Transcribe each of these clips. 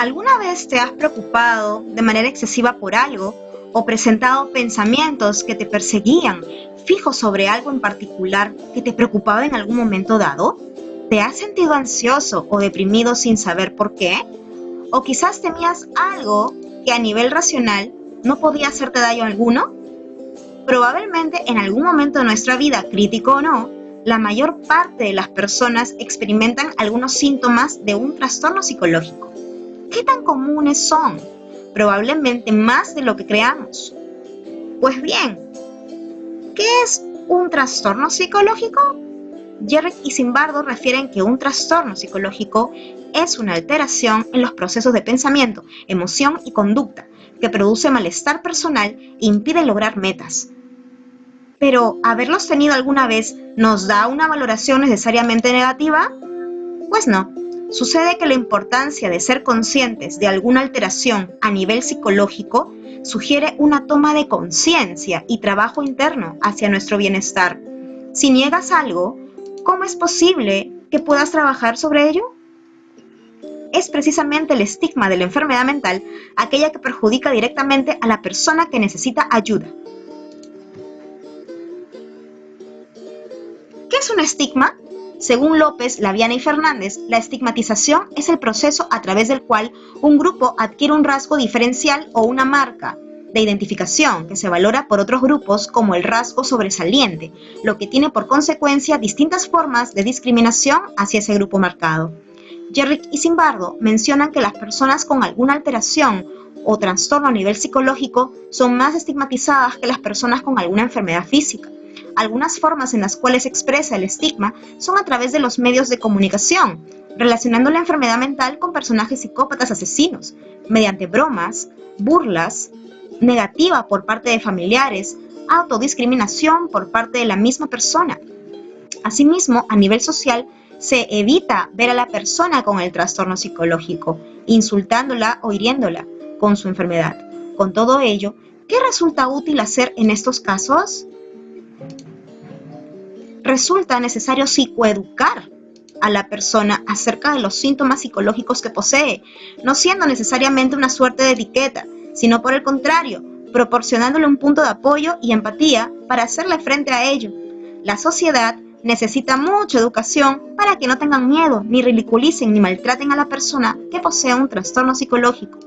¿Alguna vez te has preocupado de manera excesiva por algo o presentado pensamientos que te perseguían, fijos sobre algo en particular que te preocupaba en algún momento dado? ¿Te has sentido ansioso o deprimido sin saber por qué? ¿O quizás temías algo que a nivel racional no podía hacerte daño alguno? Probablemente en algún momento de nuestra vida, crítico o no, la mayor parte de las personas experimentan algunos síntomas de un trastorno psicológico. ¿Qué tan comunes son? Probablemente más de lo que creamos. Pues bien, ¿qué es un trastorno psicológico? Jerrick y Zimbardo refieren que un trastorno psicológico es una alteración en los procesos de pensamiento, emoción y conducta que produce malestar personal e impide lograr metas. Pero, ¿haberlos tenido alguna vez nos da una valoración necesariamente negativa? Pues no. Sucede que la importancia de ser conscientes de alguna alteración a nivel psicológico sugiere una toma de conciencia y trabajo interno hacia nuestro bienestar. Si niegas algo, ¿cómo es posible que puedas trabajar sobre ello? Es precisamente el estigma de la enfermedad mental aquella que perjudica directamente a la persona que necesita ayuda. ¿Qué es un estigma? Según López, Laviana y Fernández, la estigmatización es el proceso a través del cual un grupo adquiere un rasgo diferencial o una marca de identificación que se valora por otros grupos como el rasgo sobresaliente, lo que tiene por consecuencia distintas formas de discriminación hacia ese grupo marcado. Jerrick y Zimbardo mencionan que las personas con alguna alteración o trastorno a nivel psicológico son más estigmatizadas que las personas con alguna enfermedad física. Algunas formas en las cuales se expresa el estigma son a través de los medios de comunicación, relacionando la enfermedad mental con personajes psicópatas asesinos, mediante bromas, burlas, negativa por parte de familiares, autodiscriminación por parte de la misma persona. Asimismo, a nivel social, se evita ver a la persona con el trastorno psicológico, insultándola o hiriéndola con su enfermedad. Con todo ello, ¿qué resulta útil hacer en estos casos? Resulta necesario psicoeducar a la persona acerca de los síntomas psicológicos que posee, no siendo necesariamente una suerte de etiqueta, sino por el contrario, proporcionándole un punto de apoyo y empatía para hacerle frente a ello. La sociedad necesita mucha educación para que no tengan miedo, ni ridiculicen ni maltraten a la persona que posee un trastorno psicológico.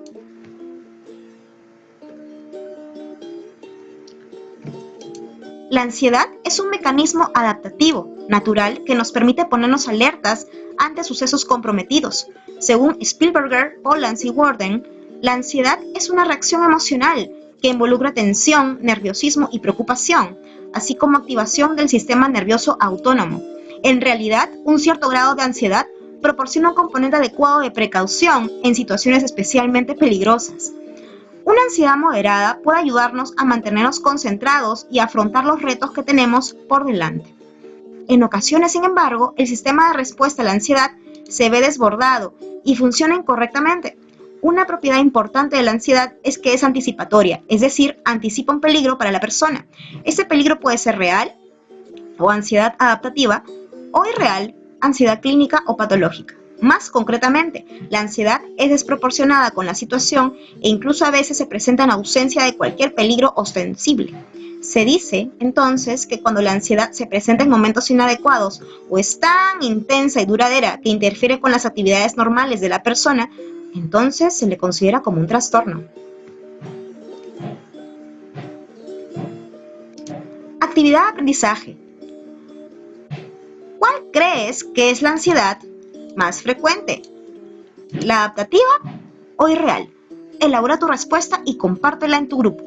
La ansiedad es un mecanismo adaptativo, natural, que nos permite ponernos alertas ante sucesos comprometidos. Según Spielberger, Polans y Warden, la ansiedad es una reacción emocional que involucra tensión, nerviosismo y preocupación, así como activación del sistema nervioso autónomo. En realidad, un cierto grado de ansiedad proporciona un componente adecuado de precaución en situaciones especialmente peligrosas. Una ansiedad moderada puede ayudarnos a mantenernos concentrados y afrontar los retos que tenemos por delante. En ocasiones, sin embargo, el sistema de respuesta a la ansiedad se ve desbordado y funciona incorrectamente. Una propiedad importante de la ansiedad es que es anticipatoria, es decir, anticipa un peligro para la persona. Este peligro puede ser real o ansiedad adaptativa o irreal, ansiedad clínica o patológica. Más concretamente, la ansiedad es desproporcionada con la situación e incluso a veces se presenta en ausencia de cualquier peligro ostensible. Se dice, entonces, que cuando la ansiedad se presenta en momentos inadecuados o es tan intensa y duradera que interfiere con las actividades normales de la persona, entonces se le considera como un trastorno. Actividad de aprendizaje. ¿Cuál crees que es la ansiedad más frecuente? ¿La adaptativa o irreal? Elabora tu respuesta y compártela en tu grupo.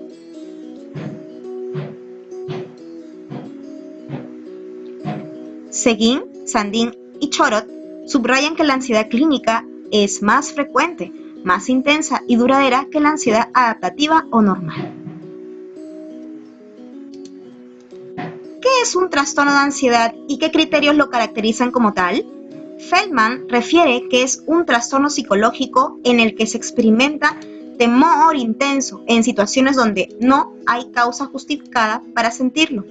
Seguin, Sandin y Chorot subrayan que la ansiedad clínica es más frecuente, más intensa y duradera que la ansiedad adaptativa o normal. ¿Qué es un trastorno de ansiedad y qué criterios lo caracterizan como tal? Feldman refiere que es un trastorno psicológico en el que se experimenta temor intenso en situaciones donde no hay causa justificada para sentirlo,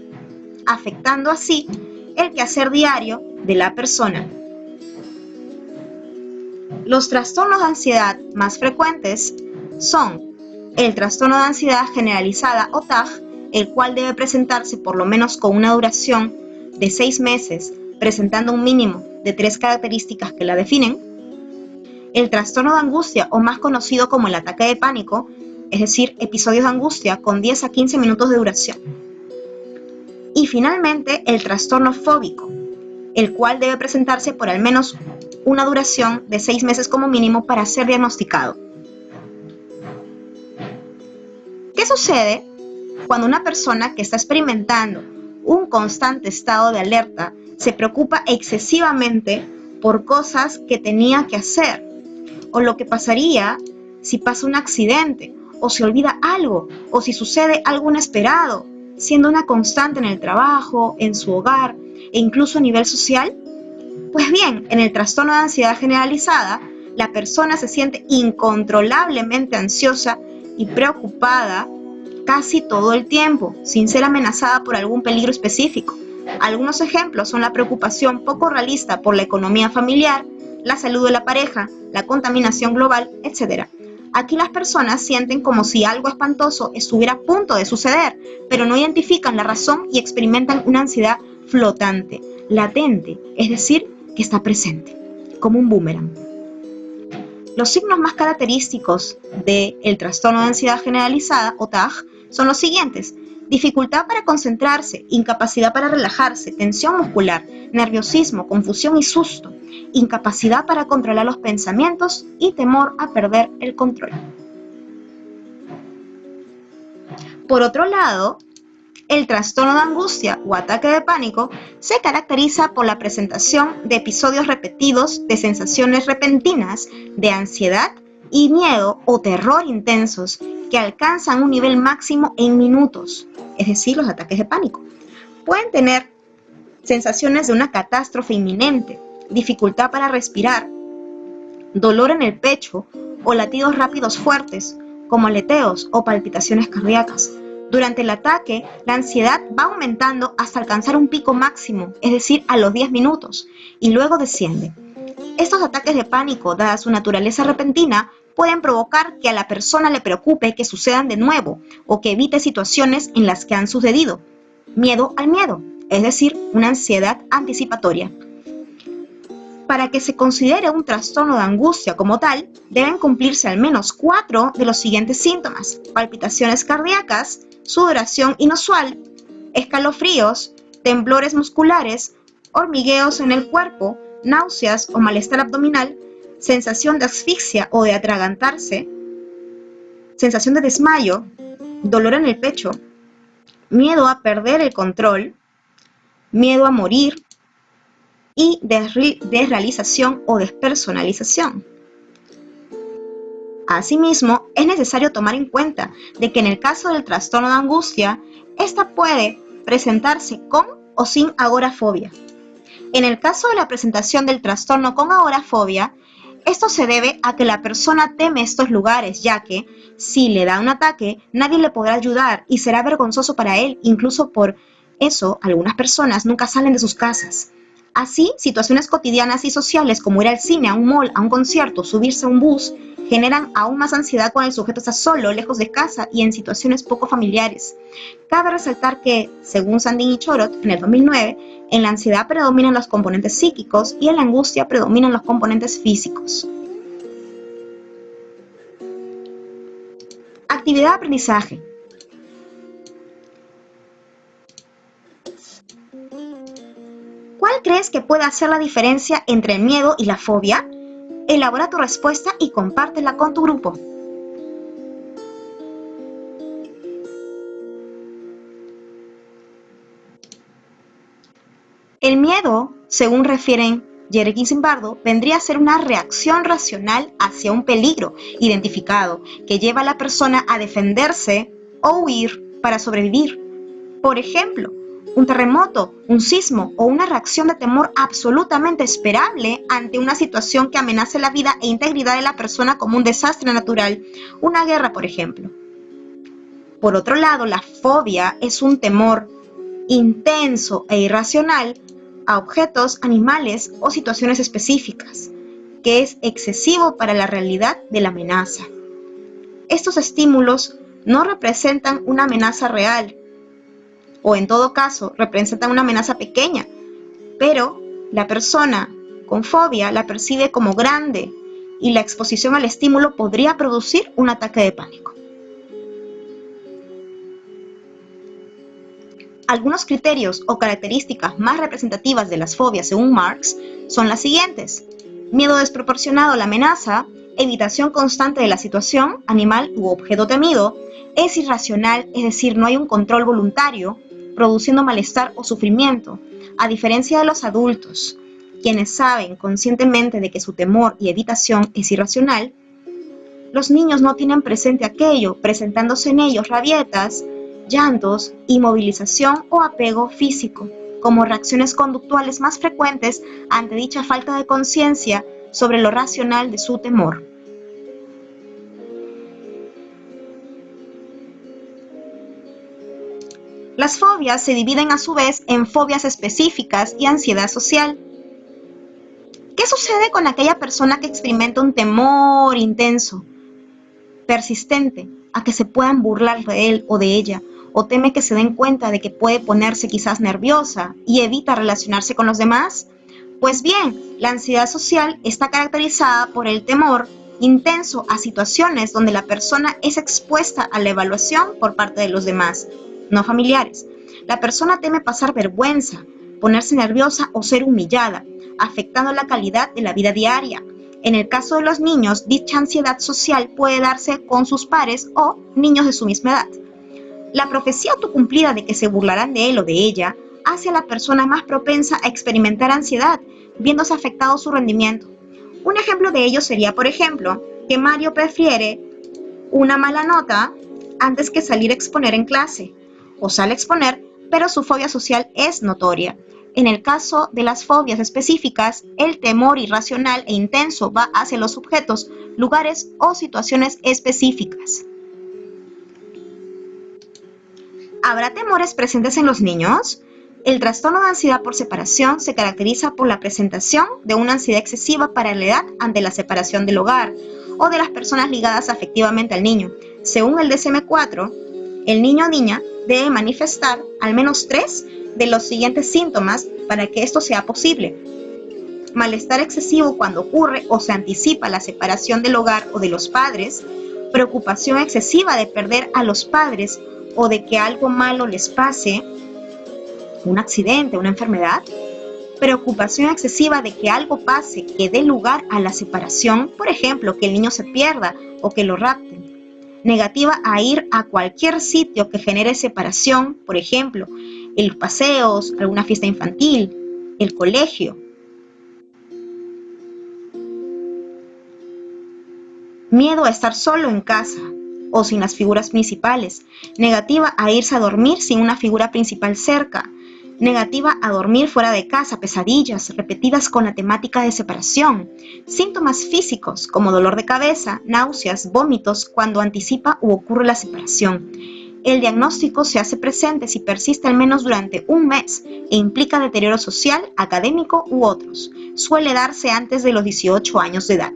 afectando así el quehacer diario de la persona. Los trastornos de ansiedad más frecuentes son el trastorno de ansiedad generalizada o TAG, el cual debe presentarse por lo menos con una duración de 6 meses, presentando un mínimo de 3 características que la definen. El trastorno de angustia, o más conocido como el ataque de pánico, es decir, episodios de angustia con 10 a 15 minutos de duración. Y finalmente, el trastorno fóbico, el cual debe presentarse por al menos una duración de 6 meses como mínimo para ser diagnosticado. ¿Qué sucede cuando una persona que está experimentando un constante estado de alerta se preocupa excesivamente por cosas que tenía que hacer? O lo que pasaría si pasa un accidente, o se olvida algo, o si sucede algo inesperado, siendo una constante en el trabajo, en su hogar e incluso a nivel social. Pues bien, en el trastorno de ansiedad generalizada, la persona se siente incontrolablemente ansiosa y preocupada casi todo el tiempo, sin ser amenazada por algún peligro específico. Algunos ejemplos son la preocupación poco realista por la economía familiar, la salud de la pareja, la contaminación global, etc. Aquí las personas sienten como si algo espantoso estuviera a punto de suceder, pero no identifican la razón y experimentan una ansiedad flotante, latente, es decir, que está presente, como un boomerang. Los signos más característicos del trastorno de ansiedad generalizada o TAG son los siguientes: dificultad para concentrarse, incapacidad para relajarse, tensión muscular, nerviosismo, confusión y susto, incapacidad para controlar los pensamientos y temor a perder el control. Por otro lado, el trastorno de angustia o ataque de pánico se caracteriza por la presentación de episodios repetidos de sensaciones repentinas de ansiedad y miedo o terror intensos que alcanzan un nivel máximo en minutos, es decir, los ataques de pánico. Pueden tener sensaciones de una catástrofe inminente, dificultad para respirar, dolor en el pecho o latidos rápidos fuertes, como aleteos o palpitaciones cardíacas. Durante el ataque, la ansiedad va aumentando hasta alcanzar un pico máximo, es decir, a los 10 minutos, y luego desciende. Estos ataques de pánico, dada su naturaleza repentina, pueden provocar que a la persona le preocupe que sucedan de nuevo o que evite situaciones en las que han sucedido. Miedo al miedo, es decir, una ansiedad anticipatoria. Para que se considere un trastorno de angustia como tal, deben cumplirse al menos 4 de los siguientes síntomas: palpitaciones cardíacas, sudoración inusual, escalofríos, temblores musculares, hormigueos en el cuerpo, náuseas o malestar abdominal, sensación de asfixia o de atragantarse, sensación de desmayo, dolor en el pecho, miedo a perder el control, miedo a morir y desrealización o despersonalización. Asimismo, es necesario tomar en cuenta de que en el caso del trastorno de angustia, esta puede presentarse con o sin agorafobia. En el caso de la presentación del trastorno con agorafobia, esto se debe a que la persona teme estos lugares, ya que, si le da un ataque, nadie le podrá ayudar y será vergonzoso para él. Incluso por eso, algunas personas nunca salen de sus casas. Así, situaciones cotidianas y sociales como ir al cine, a un mall, a un concierto, subirse a un bus, generan aún más ansiedad cuando el sujeto está solo, lejos de casa y en situaciones poco familiares. Cabe resaltar que, según Sandin y Chorot, en el 2009, en la ansiedad predominan los componentes psíquicos y en la angustia predominan los componentes físicos. Actividad de aprendizaje. ¿Cuál crees que puede hacer la diferencia entre el miedo y la fobia? Elabora tu respuesta y compártela con tu grupo. El miedo, según refieren Jerry y Zimbardo, vendría a ser una reacción racional hacia un peligro identificado que lleva a la persona a defenderse o huir para sobrevivir. Por ejemplo, un terremoto, un sismo o una reacción de temor absolutamente esperable ante una situación que amenace la vida e integridad de la persona como un desastre natural, una guerra, por ejemplo. Por otro lado, la fobia es un temor intenso e irracional a objetos, animales o situaciones específicas, que es excesivo para la realidad de la amenaza. Estos estímulos no representan una amenaza real, o en todo caso representan una amenaza pequeña, pero la persona con fobia la percibe como grande y la exposición al estímulo podría producir un ataque de pánico. Algunos criterios o características más representativas de las fobias según Marx son las siguientes: miedo desproporcionado a la amenaza, evitación constante de la situación, animal u objeto temido, es irracional, es decir, no hay un control voluntario, produciendo malestar o sufrimiento, a diferencia de los adultos, quienes saben conscientemente de que su temor y evitación es irracional. Los niños no tienen presente aquello, presentándose en ellos rabietas, llantos, inmovilización o apego físico, como reacciones conductuales más frecuentes ante dicha falta de conciencia sobre lo racional de su temor. Las fobias se dividen a su vez en fobias específicas y ansiedad social. ¿Qué sucede con aquella persona que experimenta un temor intenso, persistente, a que se puedan burlar de él o de ella, o teme que se den cuenta de que puede ponerse quizás nerviosa y evita relacionarse con los demás? Pues bien, la ansiedad social está caracterizada por el temor intenso a situaciones donde la persona es expuesta a la evaluación por parte de los demás, no familiares. La persona teme pasar vergüenza, ponerse nerviosa o ser humillada, afectando la calidad de la vida diaria. En el caso de los niños, dicha ansiedad social puede darse con sus pares o niños de su misma edad. La profecía autocumplida de que se burlarán de él o de ella hace a la persona más propensa a experimentar ansiedad, viéndose afectado su rendimiento. Un ejemplo de ello sería, por ejemplo, que Mario prefiere una mala nota antes que salir a exponer en clase, o sale a exponer, pero su fobia social es notoria. En el caso de las fobias específicas, el temor irracional e intenso va hacia los objetos, lugares o situaciones específicas. ¿Habrá temores presentes en los niños? El trastorno de ansiedad por separación se caracteriza por la presentación de una ansiedad excesiva para la edad ante la separación del hogar o de las personas ligadas afectivamente al niño. Según el DSM-4, el niño o niña debe manifestar al menos 3 de los siguientes síntomas para que esto sea posible: malestar excesivo cuando ocurre o se anticipa la separación del hogar o de los padres, preocupación excesiva de perder a los padres o de que algo malo les pase, un accidente, una enfermedad, preocupación excesiva de que algo pase que dé lugar a la separación, por ejemplo, que el niño se pierda o que lo rapten, negativa a ir a cualquier sitio que genere separación, por ejemplo, los paseos, alguna fiesta infantil, el colegio. Miedo a estar solo en casa o sin las figuras principales, negativa a irse a dormir sin una figura principal cerca, negativa a dormir fuera de casa, pesadillas repetidas con la temática de separación, síntomas físicos como dolor de cabeza, náuseas, vómitos cuando anticipa u ocurre la separación. El diagnóstico se hace presente si persiste al menos durante un mes e implica deterioro social, académico u otros. Suele darse antes de los 18 años de edad.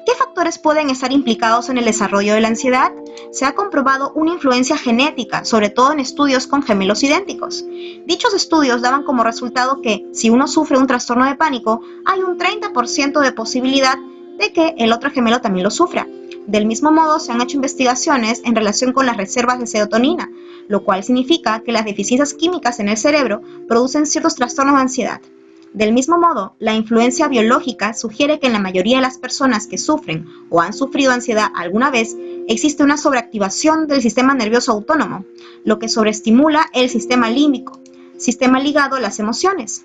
¿Qué factores pueden estar implicados en el desarrollo de la ansiedad? Se ha comprobado una influencia genética, sobre todo en estudios con gemelos idénticos. Dichos estudios daban como resultado que, si uno sufre un trastorno de pánico, hay un 30% de posibilidad de que el otro gemelo también lo sufra. Del mismo modo, se han hecho investigaciones en relación con las reservas de serotonina, lo cual significa que las deficiencias químicas en el cerebro producen ciertos trastornos de ansiedad. Del mismo modo, la influencia biológica sugiere que en la mayoría de las personas que sufren o han sufrido ansiedad alguna vez, existe una sobreactivación del sistema nervioso autónomo, lo que sobreestimula el sistema límbico, sistema ligado a las emociones.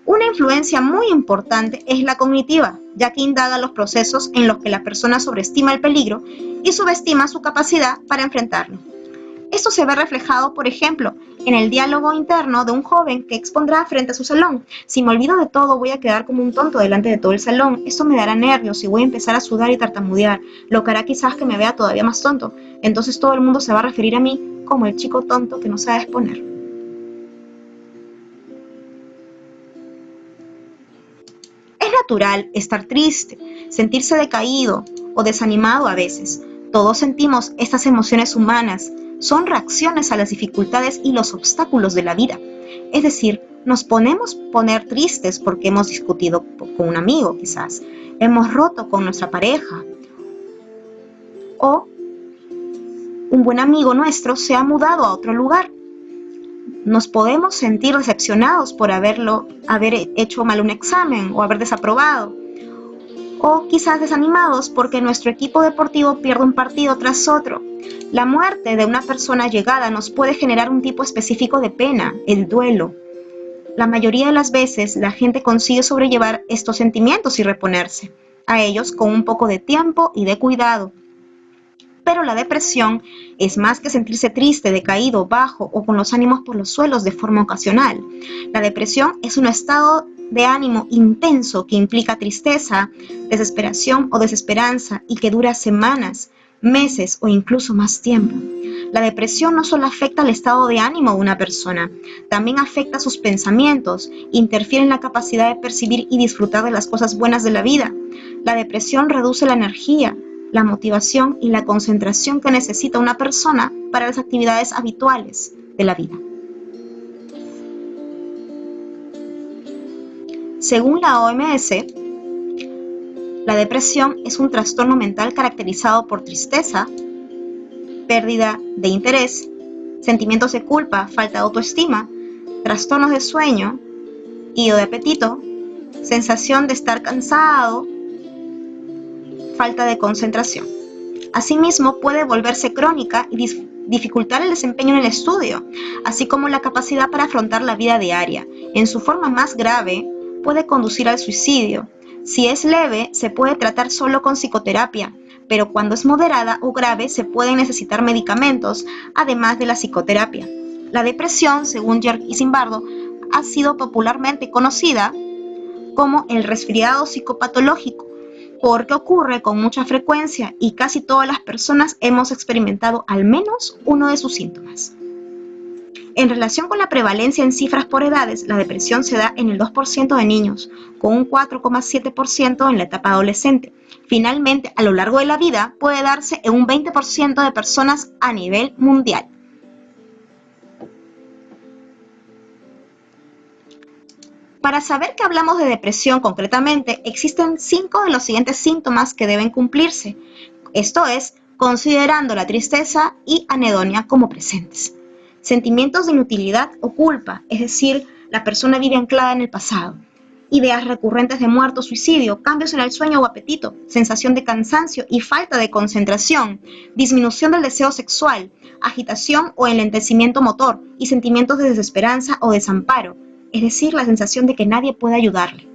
Una influencia muy importante es la cognitiva, ya que indaga los procesos en los que la persona sobreestima el peligro y subestima su capacidad para enfrentarlo. Esto se ve reflejado, por ejemplo, en el diálogo interno de un joven que expondrá frente a su salón. Si me olvido de todo, voy a quedar como un tonto delante de todo el salón. Esto me dará nervios y voy a empezar a sudar y tartamudear, lo que hará quizás que me vea todavía más tonto. Entonces todo el mundo se va a referir a mí como el chico tonto que no sabe exponer. natural estar triste, sentirse decaído o desanimado a veces. Todos sentimos estas emociones humanas. Son reacciones a las dificultades y los obstáculos de la vida. Es decir, nos podemos poner tristes porque hemos discutido con un amigo quizás, hemos roto con nuestra pareja o un buen amigo nuestro se ha mudado a otro lugar. Nos podemos sentir decepcionados por haber hecho mal un examen o haber desaprobado. O quizás desanimados porque nuestro equipo deportivo pierde un partido tras otro. La muerte de una persona llegada nos puede generar un tipo específico de pena, el duelo. La mayoría de las veces la gente consigue sobrellevar estos sentimientos y reponerse a ellos con un poco de tiempo y de cuidado. Pero la depresión es más que sentirse triste, decaído, bajo o con los ánimos por los suelos de forma ocasional. La depresión es un estado de ánimo intenso que implica tristeza, desesperación o desesperanza y que dura semanas, meses o incluso más tiempo. La depresión no solo afecta al estado de ánimo de una persona, también afecta sus pensamientos, interfiere en la capacidad de percibir y disfrutar de las cosas buenas de la vida. La depresión reduce la energía, la motivación y la concentración que necesita una persona para las actividades habituales de la vida. Según la OMS, la depresión es un trastorno mental caracterizado por tristeza, pérdida de interés, sentimientos de culpa, falta de autoestima, trastornos de sueño y o de apetito, sensación de estar cansado, falta de concentración. Asimismo, puede volverse crónica y dificultar el desempeño en el estudio, así como la capacidad para afrontar la vida diaria. En su forma más grave, puede conducir al suicidio. Si es leve, se puede tratar solo con psicoterapia, pero cuando es moderada o grave, se pueden necesitar medicamentos, además de la psicoterapia. La depresión, según Jörg Zimbardo, ha sido popularmente conocida como el resfriado psicopatológico, porque ocurre con mucha frecuencia y casi todas las personas hemos experimentado al menos uno de sus síntomas. En relación con la prevalencia en cifras por edades, la depresión se da en el 2% de niños, con un 4,7% en la etapa adolescente. Finalmente, a lo largo de la vida, puede darse en un 20% de personas a nivel mundial. Para saber que hablamos de depresión concretamente, existen 5 de los siguientes síntomas que deben cumplirse. Esto es, considerando la tristeza y anedonia como presentes. Sentimientos de inutilidad o culpa, es decir, la persona vive anclada en el pasado. Ideas recurrentes de muerte o suicidio, cambios en el sueño o apetito, sensación de cansancio y falta de concentración, disminución del deseo sexual, agitación o enlentecimiento motor y sentimientos de desesperanza o desamparo, es decir, la sensación de que nadie puede ayudarle.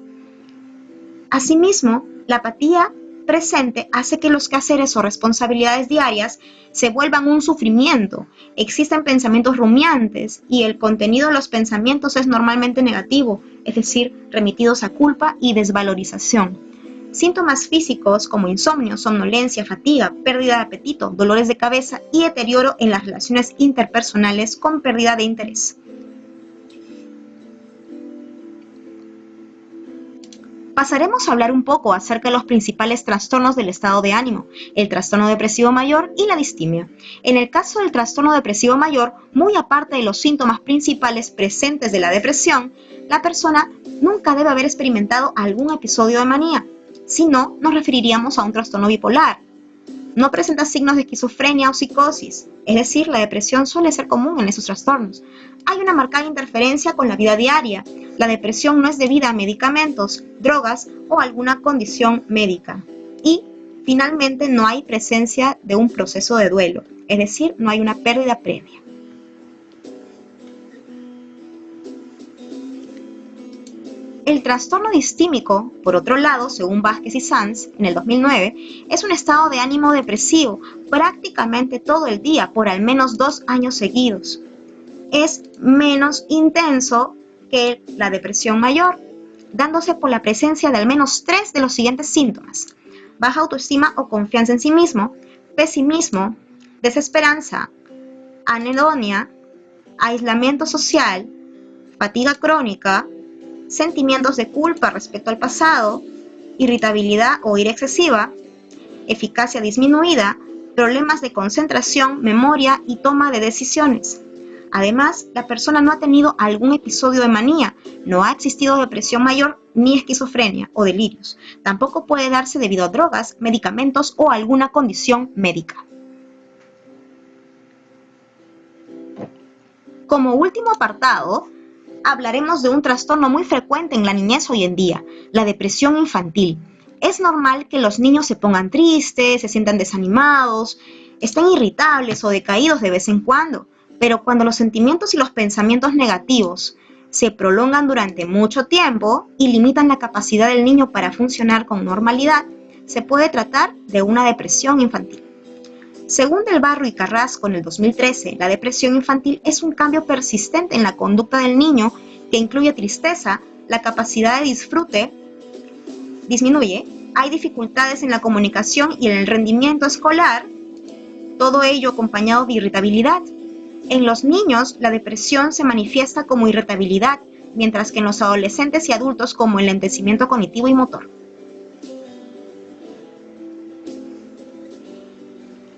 Asimismo, la apatía presente hace que los quehaceres o responsabilidades diarias se vuelvan un sufrimiento. Existen pensamientos rumiantes y el contenido de los pensamientos es normalmente negativo, es decir, remitidos a culpa y desvalorización. Síntomas físicos como insomnio, somnolencia, fatiga, pérdida de apetito, dolores de cabeza y deterioro en las relaciones interpersonales con pérdida de interés. Pasaremos a hablar un poco acerca de los principales trastornos del estado de ánimo, el trastorno depresivo mayor y la distimia. En el caso del trastorno depresivo mayor, muy aparte de los síntomas principales presentes de la depresión, la persona nunca debe haber experimentado algún episodio de manía, si no, nos referiríamos a un trastorno bipolar. No presenta signos de esquizofrenia o psicosis, es decir, la depresión suele ser común en esos trastornos. Hay una marcada interferencia con la vida diaria. La depresión no es debida a medicamentos, drogas o alguna condición médica. Y, finalmente, no hay presencia de un proceso de duelo, es decir, no hay una pérdida previa. El trastorno distímico, por otro lado, según Vázquez y Sanz, en el 2009, es un estado de ánimo depresivo prácticamente todo el día por al menos 2 años seguidos. Es menos intenso que la depresión mayor, dándose por la presencia de al menos 3 de los siguientes síntomas: baja autoestima o confianza en sí mismo, pesimismo, desesperanza, anedonia, aislamiento social, fatiga crónica, sentimientos de culpa respecto al pasado, irritabilidad o ira excesiva, eficacia disminuida, problemas de concentración, memoria y toma de decisiones. Además, la persona no ha tenido algún episodio de manía, no ha existido depresión mayor ni esquizofrenia o delirios. Tampoco puede darse debido a drogas, medicamentos o alguna condición médica. Como último apartado, hablaremos de un trastorno muy frecuente en la niñez hoy en día, la depresión infantil. Es normal que los niños se pongan tristes, se sientan desanimados, estén irritables o decaídos de vez en cuando, pero cuando los sentimientos y los pensamientos negativos se prolongan durante mucho tiempo y limitan la capacidad del niño para funcionar con normalidad, se puede tratar de una depresión infantil. Según Del Barro y Carrasco en el 2013, la depresión infantil es un cambio persistente en la conducta del niño que incluye tristeza, la capacidad de disfrute disminuye, hay dificultades en la comunicación y en el rendimiento escolar, todo ello acompañado de irritabilidad. En los niños, la depresión se manifiesta como irritabilidad, mientras que en los adolescentes y adultos como enlentecimiento cognitivo y motor.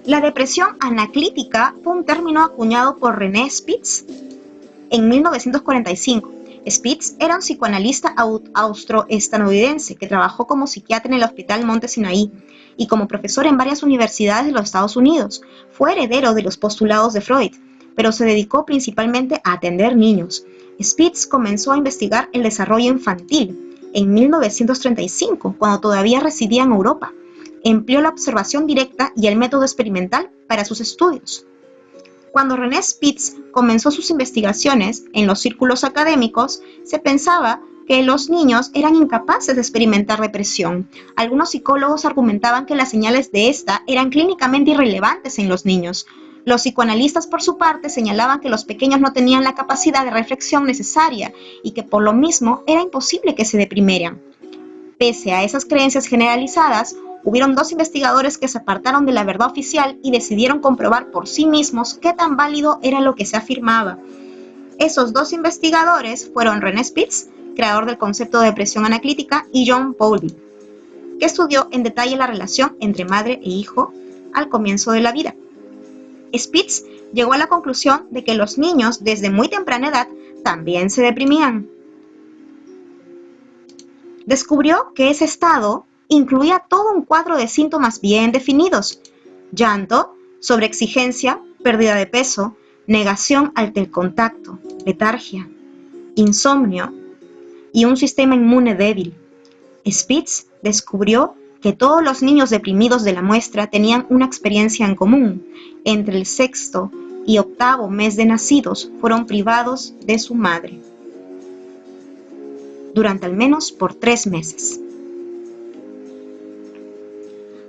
La depresión anaclítica fue un término acuñado por René Spitz en 1945. Spitz era un psicoanalista austroestadounidense que trabajó como psiquiatra en el Hospital Monte Sinaí y como profesor en varias universidades de los Estados Unidos. Fue heredero de los postulados de Freud, pero se dedicó principalmente a atender niños. Spitz comenzó a investigar el desarrollo infantil en 1935, cuando todavía residía en Europa. Empleó la observación directa y el método experimental para sus estudios. Cuando René Spitz comenzó sus investigaciones en los círculos académicos, se pensaba que los niños eran incapaces de experimentar depresión. Algunos psicólogos argumentaban que las señales de esta eran clínicamente irrelevantes en los niños. Los psicoanalistas, por su parte, señalaban que los pequeños no tenían la capacidad de reflexión necesaria y que por lo mismo era imposible que se deprimieran. Pese a esas creencias generalizadas, hubieron dos investigadores que se apartaron de la verdad oficial y decidieron comprobar por sí mismos qué tan válido era lo que se afirmaba. Esos dos investigadores fueron René Spitz, creador del concepto de depresión anaclítica, y John Bowlby, que estudió en detalle la relación entre madre e hijo al comienzo de la vida. Spitz llegó a la conclusión de que los niños desde muy temprana edad también se deprimían. Descubrió que ese estado incluía todo un cuadro de síntomas bien definidos: llanto, sobreexigencia, pérdida de peso, negación ante el contacto, letargia, insomnio y un sistema inmune débil. Spitz descubrió que todos los niños deprimidos de la muestra tenían una experiencia en común. Entre el 6º y 8º mes de nacidos fueron privados de su madre durante al menos por 3 meses.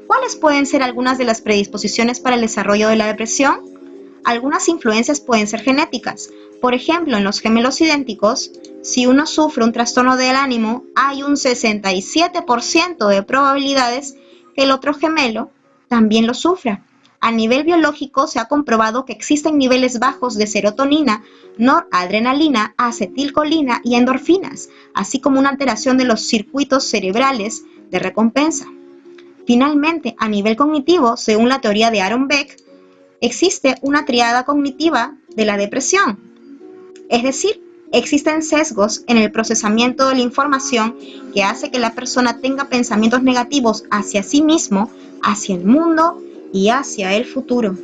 ¿Cuáles pueden ser algunas de las predisposiciones para el desarrollo de la depresión? Algunas influencias pueden ser genéticas. Por ejemplo, en los gemelos idénticos, si uno sufre un trastorno del ánimo, hay un 67% de probabilidades que el otro gemelo también lo sufra. A nivel biológico, se ha comprobado que existen niveles bajos de serotonina, noradrenalina, acetilcolina y endorfinas, así como una alteración de los circuitos cerebrales de recompensa. Finalmente, a nivel cognitivo, según la teoría de Aaron Beck, existe una tríada cognitiva de la depresión. Es decir, existen sesgos en el procesamiento de la información que hace que la persona tenga pensamientos negativos hacia sí mismo, hacia el mundo y hacia el futuro.